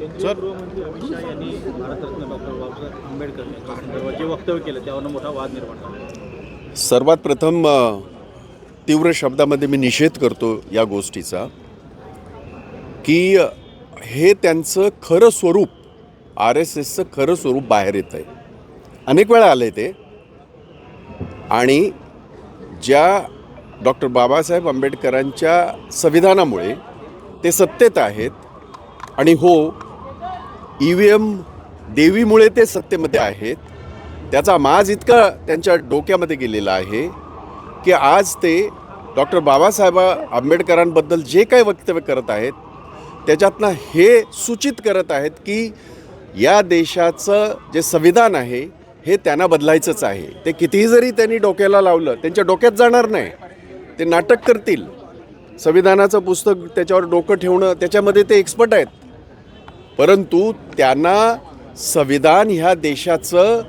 केंद्रीय गृहमंत्री अमित शहा यांनी भारतरत्न डॉक्टर बाबासाहेब आंबेडकर यांच्या संदर्भात जे वक्तव्य केलं त्यावर मोठा वाद निर्माण झाला। सर्वात प्रथम तीव्र शब्दामध्ये मी निषेध करतो या गोष्टीचा की हे त्यांचं खरं स्वरूप RSSचं खरं स्वरूप बाहेर येत आहे। अनेक वेळा आले ते आणि ज्या डॉक्टर बाबासाहेब आंबेडकरांच्या संविधानामुळे ते सत्तेत आहेत आणि हो EVM देवीमुळे ते सत्तेमध्ये आहेत, त्याचा माज इतका त्यांच्या डोक्यामध्ये गेलेला आहे की आज ते डॉक्टर बाबासाहेब आंबेडकरांबद्दल जे काही वक्तव्य करत आहेत त्याच्यातनं हे सूचित करत आहेत की या देशाचं जे संविधान आहे हे त्यांना बदलायचंच आहे। ते कितीही जरी त्यांनी डोक्याला लावलं त्यांच्या डोक्यात जाणार नाही, ते नाटक करतील। संविधानाचं पुस्तक त्याच्यावर डोकं ठेवणं त्याच्यामध्ये ते एक्सपर्ट आहेत, परंतु त्यांना संविधान ह्या देशाचं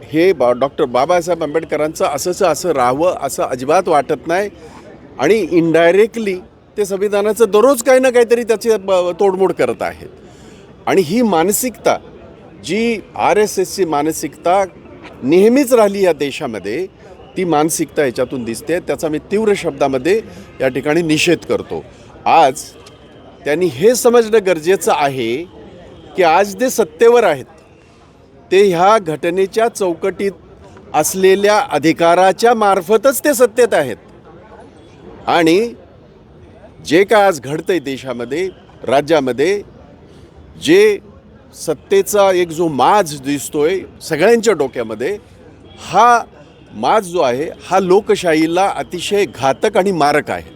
हे डॉक्टर बाबासाहेब आंबेडकरांचं असं राहावं असं अजिबात वाटत नाही आणि इनडायरेक्टली ते संविधानाचं दररोज काही ना काहीतरी त्याची तोडमोड करत आहेत। आणि ही मानसिकता जी RSSची मानसिकता नेहमीच राहिली या देशामध्ये, ती मानसिकता याच्यातून दिसते। त्याचा मी तीव्र शब्दामध्ये या ठिकाणी निषेध करतो। आज त्यांनी हे समजणं गरजेचं आहे की आज ते सत्तेवर आहेत, ते ह्या घटनेच्या चौकटीत असलेल्या अधिकाराच्या मार्फतच ते सत्तेत आहेत आणि जे काय आज घडतंय देशामध्ये राज्यामध्ये, जे सत्तेचा एक जो माज दिसतोय सगळ्यांच्या डोक्यामध्ये, हा माज जो आहे हा लोकशाहीला अतिशय घातक आणि मारक आहे।